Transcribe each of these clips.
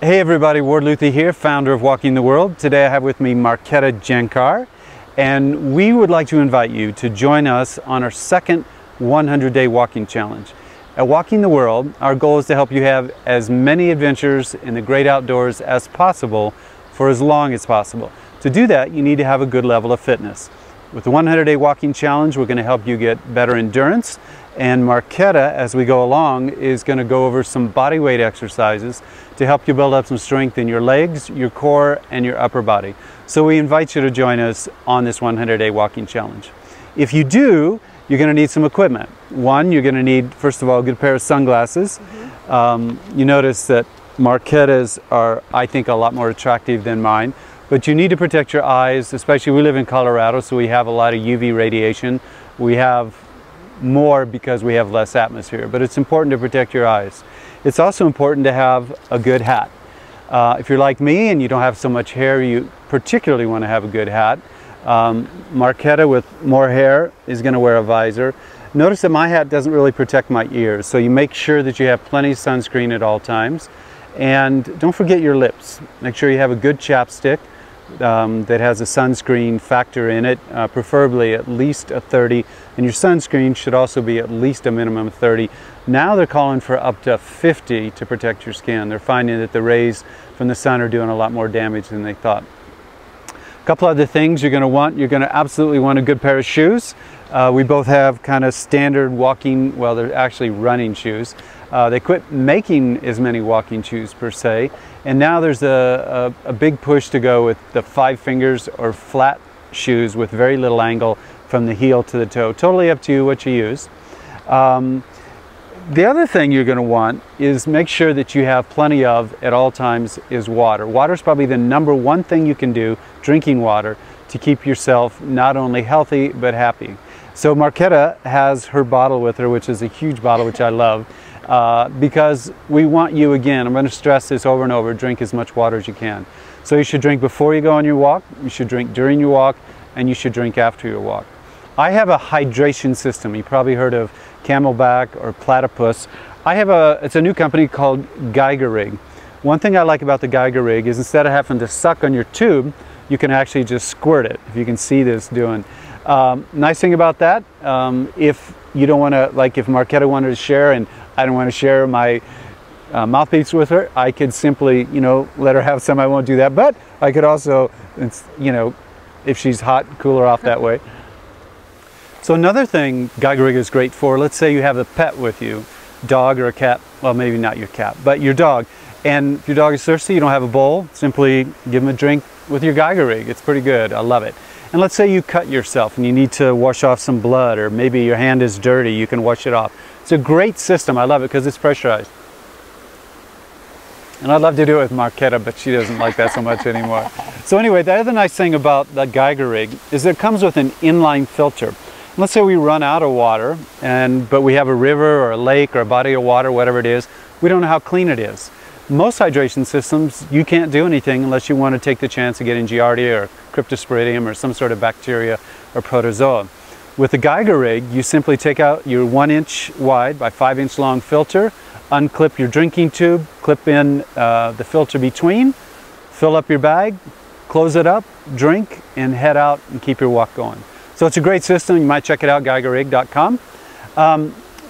Hey everybody, Ward Luthi here, founder of Walking the World. Today I have with me Marketa Jankar, and we would like to invite you to join us on our second 100-day walking challenge. At Walking the World, our goal is to help you have as many adventures in the great outdoors as possible for as long as possible. To do that, you need to have a good level of fitness. With the 100-day walking challenge, we're going to help you get better endurance, and Marketa, as we go along, is going to go over some body weight exercises to help you build up some strength in your legs, your core, and your upper body. So we invite you to join us on this 100-day walking challenge. If you do, you're going to need some equipment. One, you're going to need, first of all, a good pair of sunglasses. You notice that Marketa's are, I think, a lot more attractive than mine. But you need to protect your eyes, especially we live in Colorado, so we have a lot of UV radiation. We have more because we have less atmosphere, but it's important to protect your eyes. It's also important to have a good hat. If you're like me and you don't have so much hair, you particularly want to have a good hat. Marketa, with more hair, is going to wear a visor. Notice that my hat doesn't really protect my ears, so you make sure that you have plenty of sunscreen at all times. And don't forget your lips. Make sure you have a good chapstick that has a sunscreen factor in it, preferably at least a 30, and your sunscreen should also be at least a minimum of 30. Now they're calling for up to 50 to protect your skin. They're finding that the rays from the sun are doing a lot more damage than they thought. A couple other things you're going to want. You're going to absolutely want a good pair of shoes. We both have kind of standard walking, well, they're actually running shoes. They quit making as many walking shoes per se, and now there's a big push to go with the 5 fingers or flat shoes with very little angle from the heel to the toe. Totally up to you what you use. The other thing you're going to want is make sure that you have plenty of, at all times, is water. Water is probably the #1 thing you can do, drinking water, to keep yourself not only healthy but happy. So Marketa has her bottle with her, which is a huge bottle, which I love, because we want you, again, I'm going to stress this over and over, drink as much water as you can. So you should drink before you go on your walk, you should drink during your walk, and you should drink after your walk. I have a hydration system. You probably heard of Camelback or Platypus. It's a new company called Geigerrig. One thing I like about the Geigerrig is instead of having to suck on your tube, you can actually just squirt it, if you can see this doing. Nice thing about that, if you don't want to, like if Marketa wanted to share and I don't want to share my mouthpiece with her, I could simply, let her have some. I won't do that, but I could also, if she's hot, cool her off that way. So another thing Geigerrig is great for, let's say you have a pet with you, dog or a cat, well maybe not your cat, but your dog. And if your dog is thirsty, you don't have a bowl, simply give him a drink with your Geigerrig. It's pretty good, I love it. And let's say you cut yourself and you need to wash off some blood, or maybe your hand is dirty, you can wash it off. It's a great system, I love it because it's pressurized. And I'd love to do it with Marketa, but she doesn't like that so much anymore. So anyway, the other nice thing about the Geigerrig is that it comes with an inline filter. Let's say we run out of water, but we have a river or a lake or a body of water, whatever it is, we don't know how clean it is. Most hydration systems, you can't do anything unless you want to take the chance of getting Giardia or Cryptosporidium or some sort of bacteria or protozoa. With the Geigerrig, you simply take out your 1-inch wide by 5-inch long filter, unclip your drinking tube, clip in the filter between, fill up your bag, close it up, drink, and head out and keep your walk going. So it's a great system. You might check it out, geigerrig.com.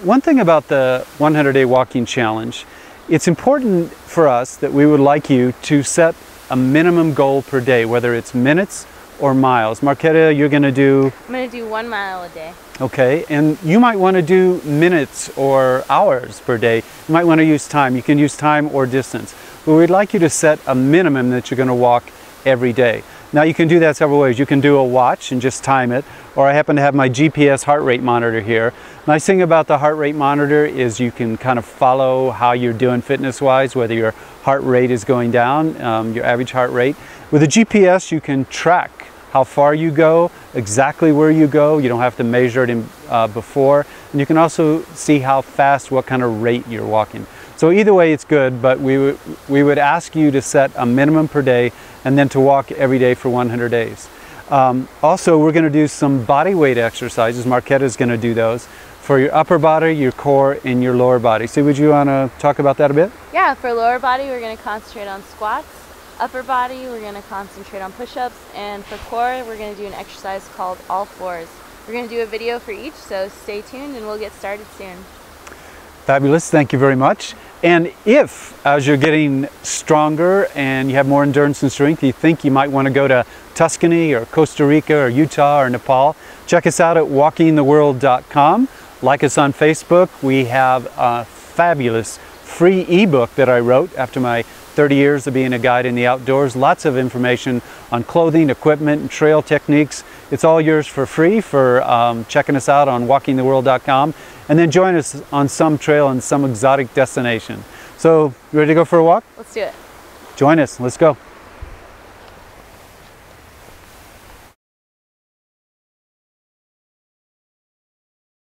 One thing about the 100-day walking challenge, it's important for us that we would like you to set a minimum goal per day, whether it's minutes or miles. Marketa, you're going to do? I'm going to do 1 mile a day. Okay, and you might want to do minutes or hours per day. You might want to use time. You can use time or distance. But we'd like you to set a minimum that you're going to walk every day. Now you can do that several ways. You can do a watch and just time it, or I happen to have my GPS heart rate monitor here. Nice thing about the heart rate monitor is you can kind of follow how you're doing fitness-wise, whether your heart rate is going down, your average heart rate. With a GPS, you can track how far you go, exactly where you go. You don't have to measure it before. And you can also see how fast, what kind of rate you're walking. So either way it's good, but we would ask you to set a minimum per day and then to walk every day for 100 days. Also, we're going to do some body weight exercises. Marketa is going to do those. for your upper body, your core, and your lower body. So would you want to talk about that a bit? Yeah, for lower body, we're going to concentrate on squats. Upper body, we're going to concentrate on push-ups. And for core, we're going to do an exercise called all fours. We're going to do a video for each, so stay tuned and we'll get started soon. Fabulous, thank you very much. And if, as you're getting stronger and you have more endurance and strength, you think you might want to go to Tuscany or Costa Rica or Utah or Nepal, check us out at walkingtheworld.com. Like us on Facebook. We have a fabulous free ebook that I wrote after my 30 years of being a guide in the outdoors. Lots of information on clothing, equipment, and trail techniques. It's all yours for free for checking us out on walkingtheworld.com. And then join us on some trail in some exotic destination. So, you ready to go for a walk? Let's do it. Join us. Let's go.